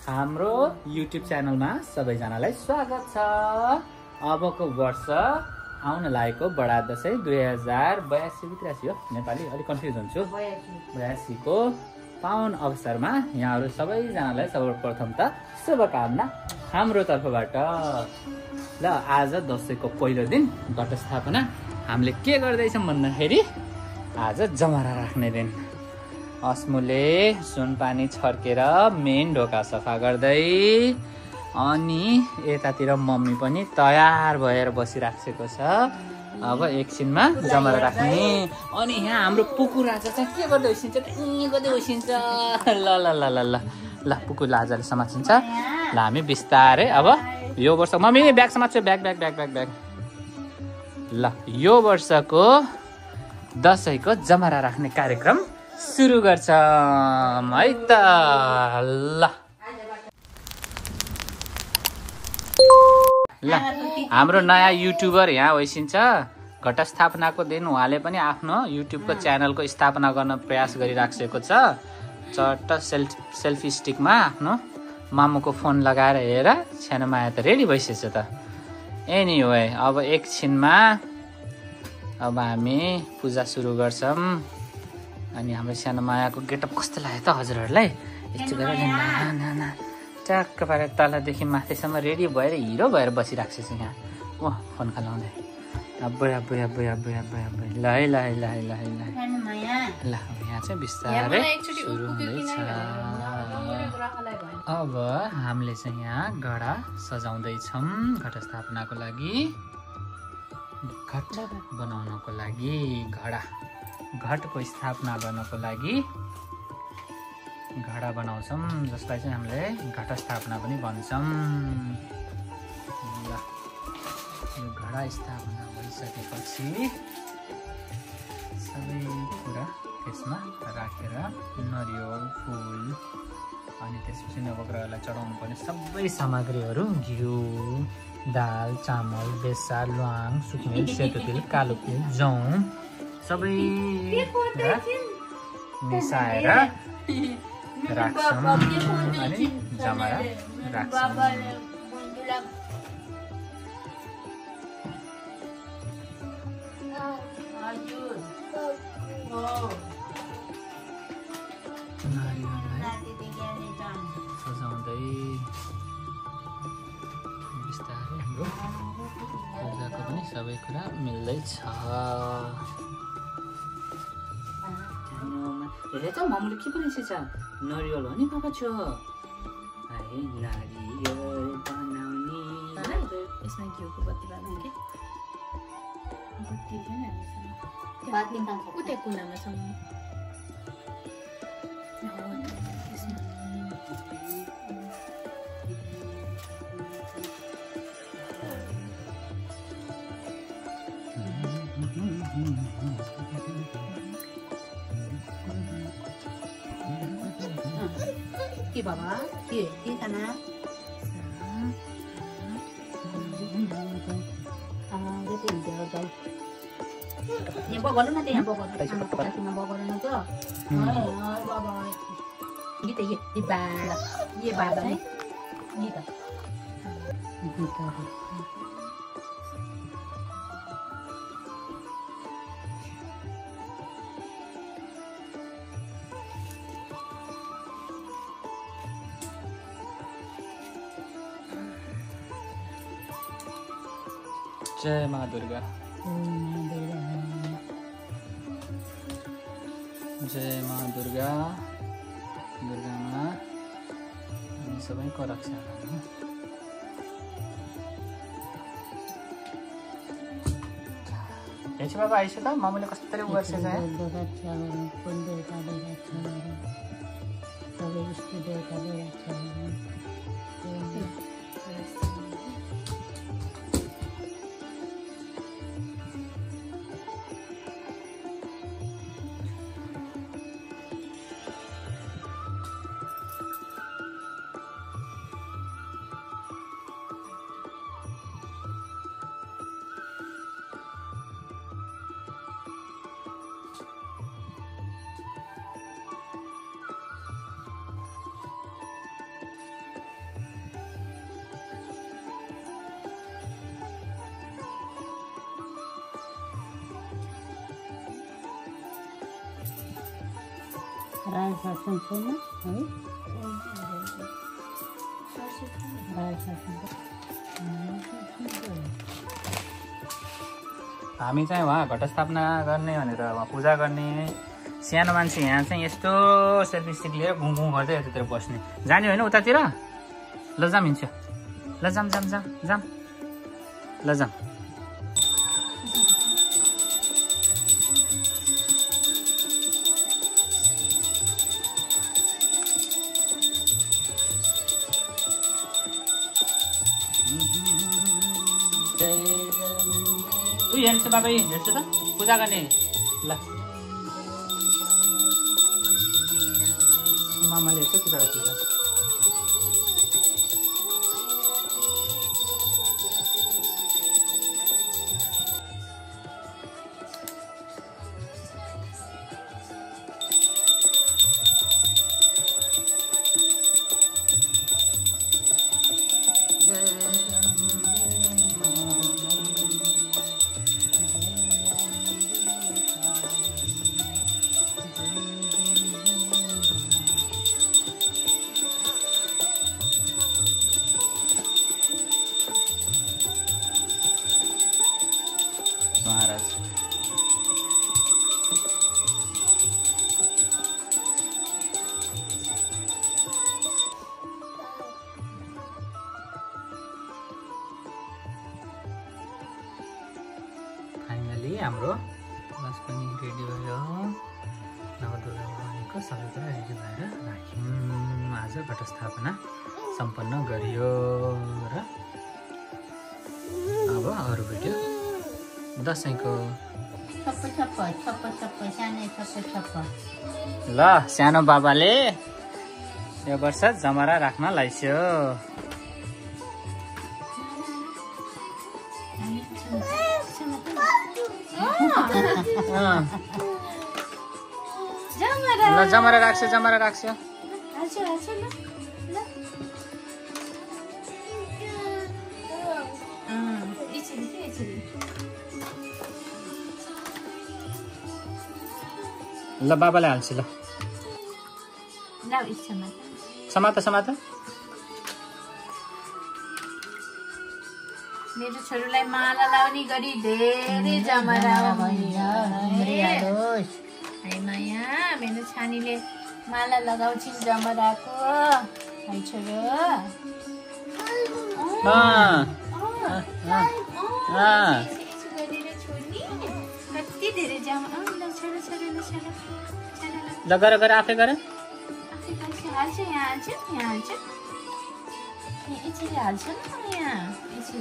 हाम्रो YouTube च्यानलमा सबैजनालाई स्वागत छ। अबको वर्ष आउन लागेको बडा दशैं 2082-83 हो नेपाली, अलि कन्फ्युज हुन्छु। 82 को पावन अवसरमा यहाँहरू सबैजनालाई सर्वप्रथम त शुभकामना हाम्रो तर्फबाट। ल आज दशैंको पहिलो दिन घटस्थापना हामीले के गर्दैछौँ भन्दाखेरि आज जमरा राख्ने दिन। अस्मुले सुनपानी छर्केर मेन ढोका सफा गर्दै, अनि यतातिर मम्मी पनि तयार भएर बसिराखेको छ। अब एकछिनमा जमरा राख्ने। अनि यहाँ हाम्रो पुकु राजा चाहिँ के गर्दै उसिन्छ त? गर्दै उसिन्छ। ल ल ल ल ल ल पुकु राजाले समातिन्छ। ल हामी बिस्तारै अब यो वर्ष मम्मी ब्याग समात्छु। Bag bag bag bag bag. ल यो वर्षको दशैंको जमरा राख्ने कार्यक्रम सुरु गर्छौं है त। ल ल हाम्रो नयाँ युट्युबर यहाँ होइसिन्छ। घटस्थापनाको दिन उहाँले पनि आफ्नो युट्युबको च्यानलको स्थापना गर्न प्रयास गरिराखेको छ। चट्ट सेल्फी स्टिकमा आफ्नो मामुको फोन लगाएर हेर सानो माया त रेडी भइसकेछ त। एनीवे अब एकछिनमा अब हामी पूजा सुरु गर्छौं। अनि हाम्रो सानो मायाको गेटअप कस्तो लाग्यो त हजुरहरूलाई? यस्तो गरेर ट्याक्क पारेर तलदेखि माथिसम्म रेडी भएर हिरो भएर बसिराख्छु यहाँ। ओ फोन खलाउँदै अब अब अब अब अब अब ल है ल है ल है ल है ल ल यहाँ चाहिँ बिस्तारै सुरु हुँदैछ। अब हामीले चाहिँ यहाँ घडा सजाउँदैछौँ घटस्थापनाको लागि। घट बनाउनको लागि घटको स्थापना गर्नको लागि घडा बनाउँछौँ, जसलाई चाहिँ हामीले घटस्थापना पनि भन्छौँ। ल यो घडा स्थापना भइसकेपछि सबै कुरा त्यसमा राखेर नरिवल फुल अनि त्यसपछि नवग्रहलाई चढाउनु पर्ने सबै सामग्रीहरू घिउ, दाल, चामल, बेसार, ल्वाङ, सुक्मेल, सेतो तिल, कालो तिल, जौ सबै मिसाएर राख्छौँ अनि जमरा राख्छौँ। सजाउँदै बिस्तारै हाम्रो पूजाको पनि सबै कुरा मिल्दैछ। हेरे त मम्मीले के पो लेखेछ? नरिवल हो नि पापा छ। है नारियल बनाउने। यसमा घिउको बत्ती बाल्नु के? बत्ती छैन हामीसँग। बाल्टी कहाँ छ? उतै कुनामा छ। के बाबा के खाना? यहाँ बगल्नु न त, यहाँ बगल्नु बगल्नु त। बाबा ये बाबा है ये त जय माँ दुर्गा। जय माँ दुर्गा। दुर्गा माँ हामी सबैको रक्षा गर्नु। बाबा आइस त मम्मीले कस्तरी उ गर्छ चाहिँ राई शासन छैन है राई शासन हामी चाहिँ उहाँ घटस्थापना गर्ने भनेर उहाँ पूजा गर्ने सानो मान्छे यहाँ चाहिँ यस्तो सेल्फी स्टिक लिएर घुँ घुँ गर्दै यतातिर बस्ने जाने होइन उतातिर ल जाम हिँड्छ ल जाम जाम जाम जाम ल जाम हेर्छ बाबा हेर्छ त पूजा गर्ने ल मामाले हेर्छ कि पूजा महाराज फाइनली हाम्रो बस पनि रेडी भयो नवदुर्गा भवानीको सबै कुरा रेडी भएर राख्यौँ आज घटस्थापना सम्पन्न गरियो र अब अरू भिडियो दसैँको ल सानो बाबाले यो वर्ष जमरा राख्न लाइस्यो ल जमरा राख्छ जमरा राख्छ ल बाबालाई हाल्छु ल समाता समाता मेरो छोरीलाई माला लाउने गरी धेरै जमरा है माया मेरो छानीले माला लगाउँछिन् जमराको है छोरो कति धेरै जमरा ल गर गर आफै गर हाल्छ यहाँ हाल्छ यहाँ हाल्छ यसरी हाल्छ न यहाँ यसरी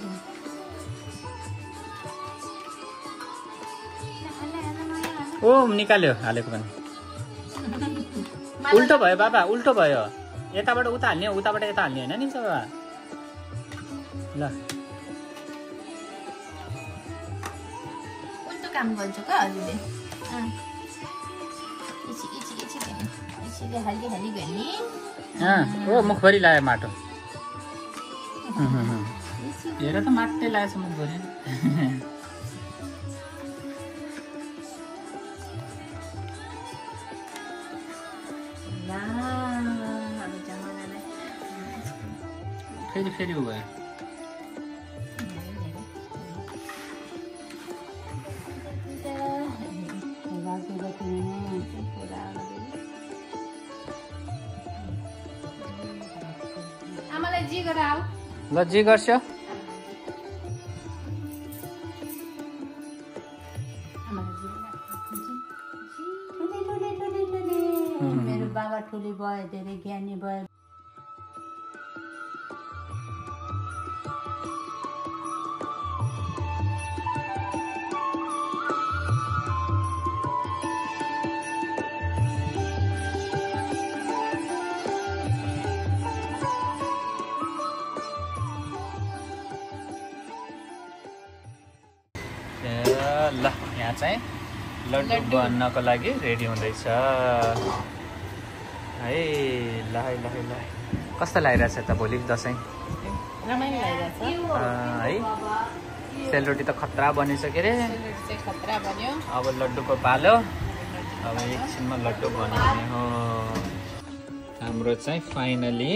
ओ निकाल्यो हालेको पनि उल्टो भयो बाबा उल्टो भयो यताबाट उता हाल्ने उताबाट यता हाल्ने होइन नि बाबा ल उल्टो काम गर्छु क्या हजुरले हाली हाली गर्ने ओ मुखभरि लाग्यो माटो हेर त माटै लागेछ मुखभरि फेरि फेरि उ भयो ल जी गर्छ मेरो बाबा ठुली भयो धेरै ज्ञानी भयो ल यहाँ चाहिँ लड्डु बन्नको लागि रेडी हुँदैछ है ल ल ल कस्तो लागिरहेछ त भोलि दसैँ रमाइलो लागिरहेछ है सेलरोटी त खतरा बनिसक्यो रे खतरा बन्यो अब लड्डुको पालो अब एकछिनमा लड्डु बनाउने हो। हाम्रो चाहिँ फाइनली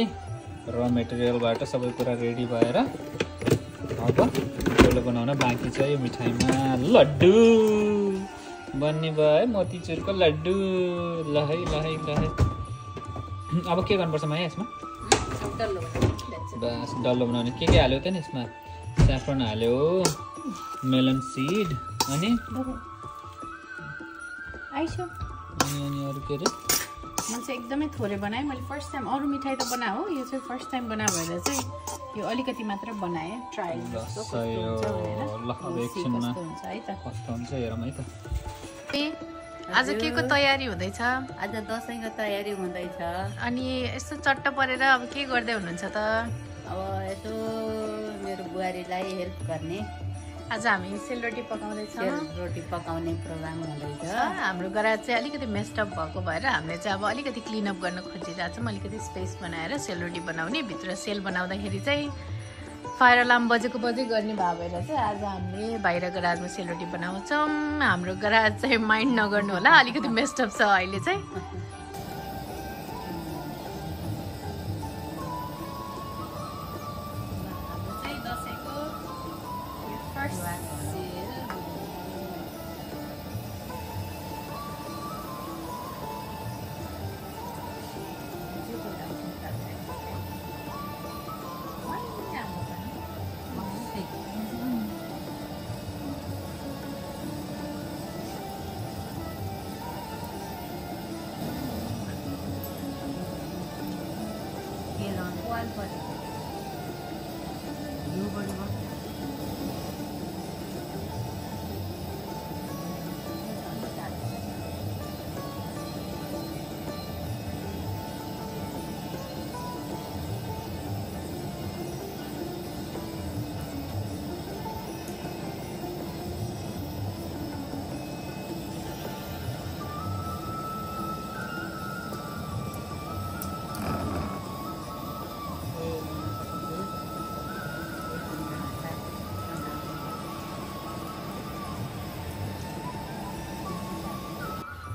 र मेटेरियलबाट सबै कुरा रेडी भएर अब गोलो बनाउन बाँकी छ। यो मिठाईमा लड्डु बन्ने भयो, मोतीचुरको लड्डु। ल है ल है ल है। अब के गर्नुपर्छ माया यसमा? बस डल्लो बनाउने। के हाल्यो त नि यसमा? स्याफ्रन हाल्यो, मेलन सिड, अनि अरू के अरे? म चाहिँ एकदमै थोरै बनाएँ। मैले फर्स्ट टाइम, अरू मिठाई त बनाए हो, यो चाहिँ फर्स्ट टाइम बना भएर चाहिँ यो अलिकति मात्र बनाएँ, ट्रायल जस्तो कस्तो हुन्छ है त। कस्तो हुन्छ हेरौँ है त। आज के को तयारी हुँदैछ? आज दसैँको तयारी हुँदैछ। अनि यस्तो चट्ट परेर अब के गर्दै हुनुहुन्छ त? अब यसो मेरो बुहारीलाई हेल्प गर्ने। आज हामी सेलरोटी पकाउँदैछौँ। सेलरोटी पकाउने प्रोग्राम हुँदैछ। हाम्रो गराज चाहिँ अलिकति मेस्टअप भएको भएर हामीले चाहिँ अब अलिकति क्लिनअप गर्न खोजिरहेको छौँ। अलिकति स्पेस बनाएर सेलरोटी बनाउने। भित्र सेल बनाउँदाखेरि चाहिँ फायर अलार्म बजेको बजे गर्ने भए भएर चाहिँ आज हामीले बाहिर गराजमा सेलरोटी बनाउँछौँ। हाम्रो गराज चाहिँ माइन्ड नगर्नु होला, अलिकति मेस्टअप छ अहिले चाहिँ।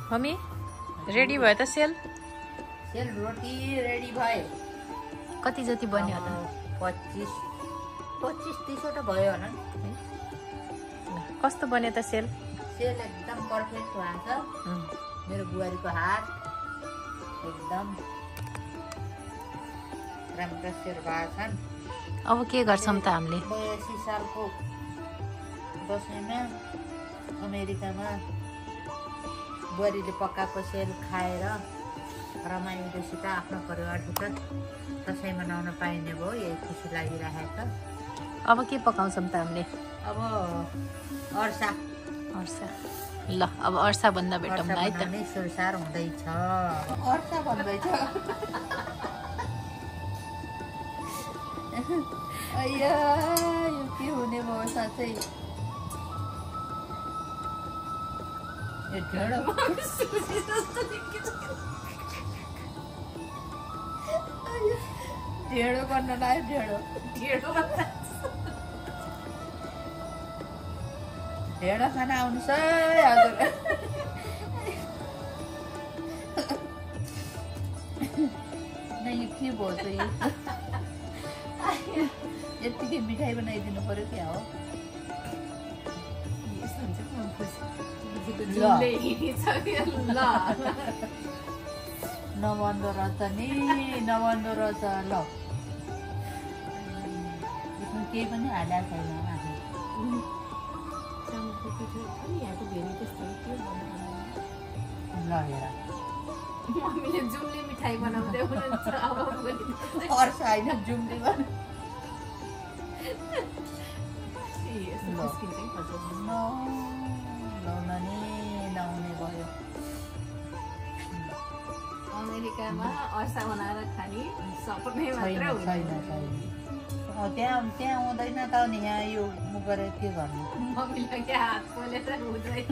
मम्मी रेडी भयो त सेल? सेलरोटी रेडी भयो। कति जति बन्यो त? 25-30वटा भयो होला नि। कस्तो बन्यो त सेल? सेल एकदम पर्फेक्ट भएको छ। मेरो बुहारीको हात एकदम राम्रो सेल भएको छन्। अब के गर्छौँ त हामीले? 82 सालको दसैँमा अमेरिकामा बुहारीले पकाएको सेल खाएर रमाइलोसित आफ्नो परिवारसित दसैँ मनाउन पाइने भयो। यही खुसी लागिरहेको छ। अब के पकाउँछौँ त हामीले? अब अर्सा। ल अब अर्सा भन्दा भेटौँ न है त। सुरसार हुँदैछ। अर्सा भन्दैछ। अय्या यो के हुने भयो साँच्चै। ढेँडो गर्न लाग्यो। ढेँडो खाना आउनुहोस् है हजुर। नै यो के भयो त? यतिकै मिठाई बनाइदिनु पर्यो क्या हो? नभन्दो रहेछ नि, नभन्दो रहेछ। ल यसमा केही पनि हालेको छैन। ल हेर मम्मीले जुम्ले मिठाई बनाउँदै हुनुहुन्छ। अर्स होइन जुम्ले नहुने भयो। अमेरिकामा अर्सा बनाएर खाने सपनै मात्र छैन। त्यहाँ हुँदैन त नि, यहाँ यो गरेर के गर्नु? मम्मीले क्या हात पोलेर हुँदैन।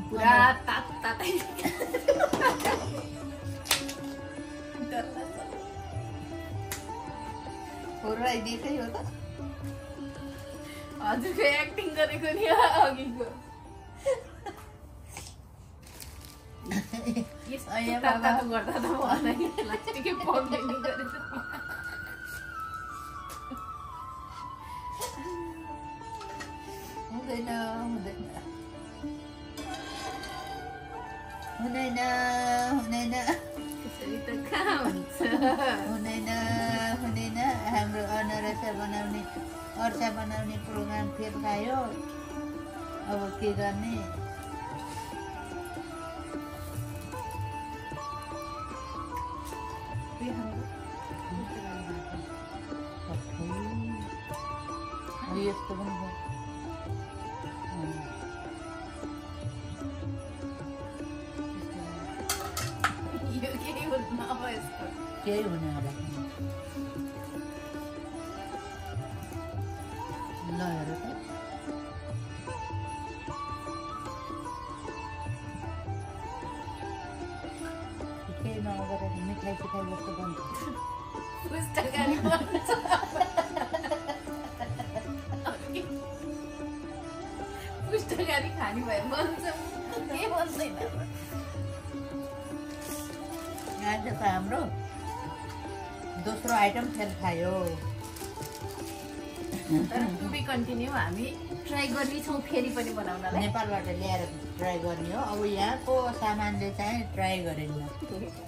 पुरा तात्ता तातै होराइदिएकै हो त हजुरको एक्टिङ गरेको नि अघिको गर्दा त भएन नि प्लास्टिकै पग्लिने गरेर हुँदैन हुँदैन हुँदैन हुँदैन त्यसरी त कहाँ हुन्छ हुँदैन हुँदैन हाम्रो अनरसा बनाउने प्रोग्राम फेल खायो अब के गर्ने यस्तो पनि छ यो केही हुन्न अब यस्तो केही हुने होला ल हेर त केही नगरेर मिठाई सिठाई जस्तो बन्छ पुस्तकाली बन्छ पुस्तकाली खाने भए बन्छ के बन्दैन आज त हाम्रो दोस्रो आइटम फेल खायो तर टु बी कन्टिन्यू हामी ट्राई गर्नेछौँ फेरि पनि बनाउनलाई नेपालबाट ल्याएर ट्राई गर्ने हो अब यहाँको सामानले चाहिँ ट्राई गरेन यहाँ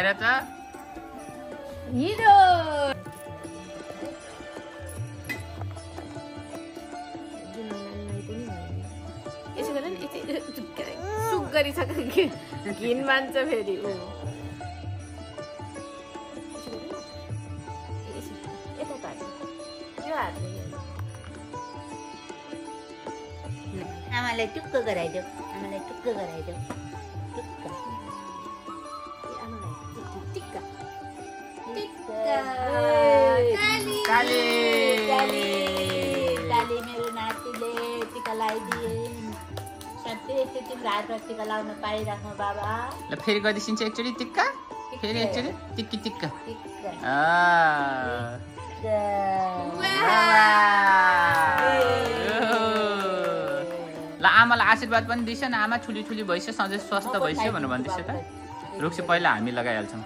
हेर त हिरो यसो गर नि सुक गरिसक्यो घिन मान्छ फेरि ऊ यता काट्नु यो हातले आमालाई टुक्क गराइदेऊ आमालाई टुक्क गराइदेऊ टुक्क काली काली मेरो नातिले टिका लगाइदिए सधैँ यस्तो तिम्रो हातमा टिका लगाउन पाइराख्नु बाबा ल फेरि गरिदिन्छ एकचोटि टिक्का फेरि एकचोटि टिक्की टिक्का टिक्का ल आमालाई आशीर्वाद पनि दिन्छ न आमा ठुली ठुली भइसक्यो सधैँ स्वस्थ भइसक्यो भनेर भन्दैछ त रुक्सी पहिला हामी लगाइहाल्छौँ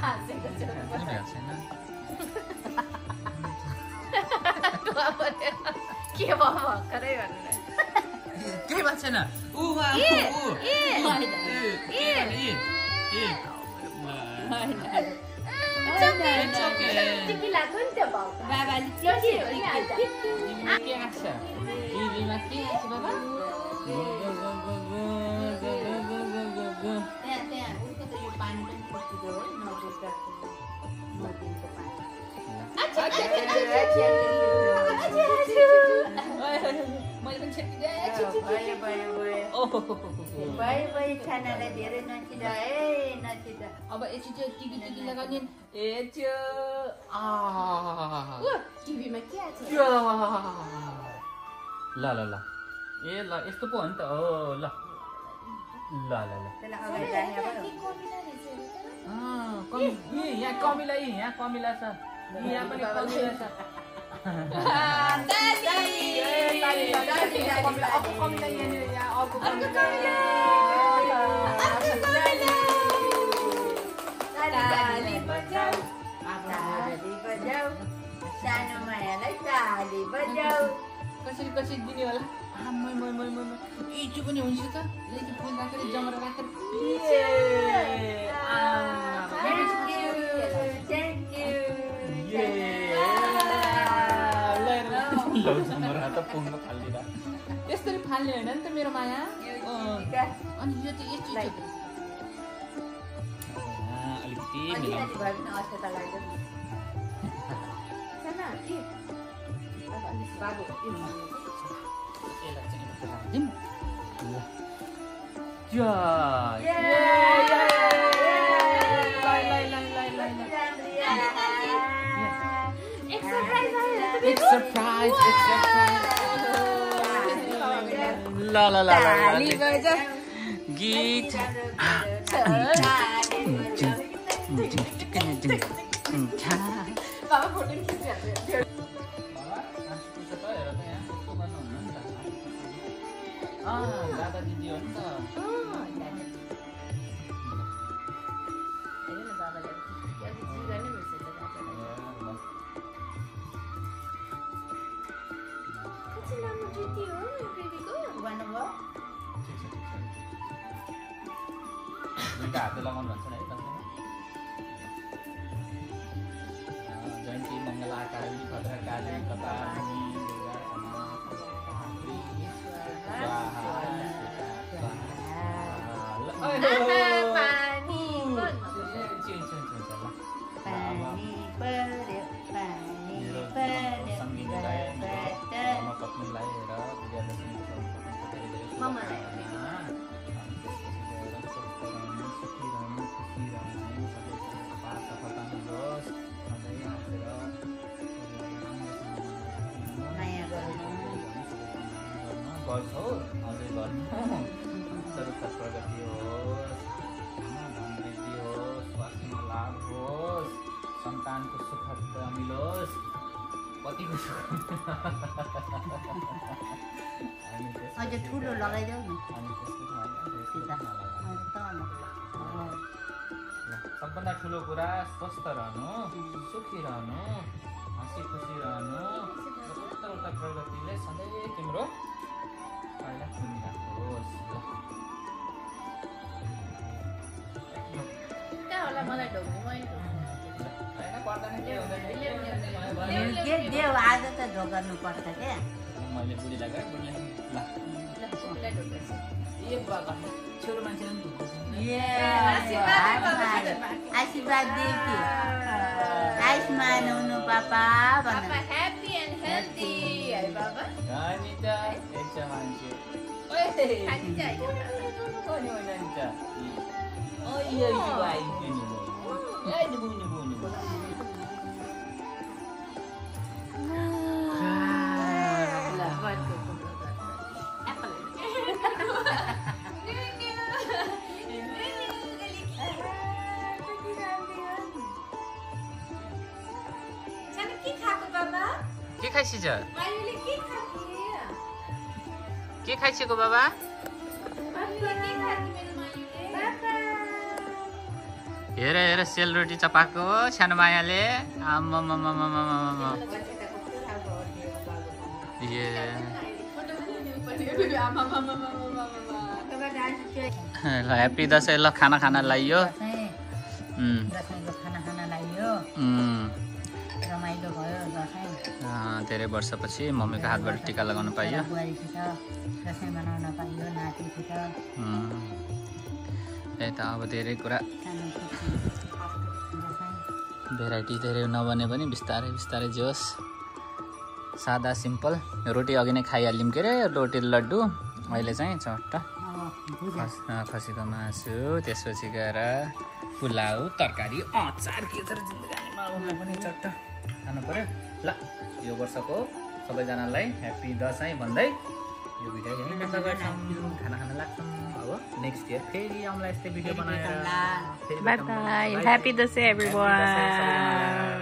हाँसेको छु भएको छैन के भयो भर्खरै भन्नु केही भएको छैन तिमी लाग्यो नि त्यो भाउ बाबाले के आछ टिभीमा के आछ बाबा त्यहाँ उसको त यो पानी पनि फुटिदियो हो नदीको पानी मैले पनि छेकिदिएँ भयो खानालाई धेरै नचिदा है नचिदा अब एकछिन चाहिँ टिकी लगाउने ए त्यो टिभीमा के आछ ल ल ल ए ल यस्तो पो हो नि त हो ल ल ल ल त्यसलाई अगाडि राखेर यहाँ कमिला छ यहाँ पनि कमिला छ सानो मायालाई ताली बजाऊ कसरी दिने होला इचु पनि हुन्छ त लेखी फुल राखेर जमरा राखेर जमरा त पुग्न थालिदिएर यसरी फाल्ने होइन नि त मेरो माया अनि यो चाहिँ यस्तो अलिकति गीत दादा दिदी हो नि त हात लगाउनु भन्छ है तपाईँले जयन्ती मङ्गला काली भद्रकाली कपालिनी पत्नीलाई र गर्छौ अझै गर्नु सर्वोत्तम प्रगति होस् समृद्धि होस् स्वास्थ्यमा लाभ होस् सन्तानको सुख मिलोस् पतिको सुख अझै ठुलो लगाइदेऊ न सबभन्दा ठुलो कुरा स्वस्थ रहनु सुखी रहनु हाँसी खुसी रहनु र उत्तरोत्तर प्रगतिले सधैँ तिम्रो पाइला सुनिराखोस् मलाई ढोक्नु देऊ आज त ढोक्नु पर्छ क्या मैले बुढीलाई गएँ बुढीलाई छोरो मान्छेले आशीर्वाद दिए कि आयुष्मान हुनु पापा भन ह्याप्पी एन्ड हेल्दी है बाबा अनिता एक मान्छे के खाइसिन्छ के खाइसक्यो बाबा हेर हेर सेलरोटी चपाएको सानो मायाले आम्मामामामामामा ल ह्याप्पी दसैँ ल खाना खाना लाइयो धेरै वर्षपछि मम्मीको हातबाट टिका लगाउन पाइयो यता अब धेरै कुरा भेराइटी धेरै नबने पनि बिस्तारै बिस्तारै जोस् सादा सिम्पल रोटी अघि नै खाइहाल्यौँ के अरे रोटी लड्डु अहिले चाहिँ चट्ट खसीको मासु त्यसपछि गएर पुलाउ तरकारी अचार के छ जिन्दगीमा पनि चट्ट खानु पर्यो ल यो वर्षको सबैजनालाई ह्याप्पी दसैँ भन्दै यो भिडियो यहीँ बन्द गर्छौँ खाना खान लाग्छौँ अब नेक्स्ट इयर फेरि आउँला यस्तै भिडियो बनाएर by by happy Dashain everyone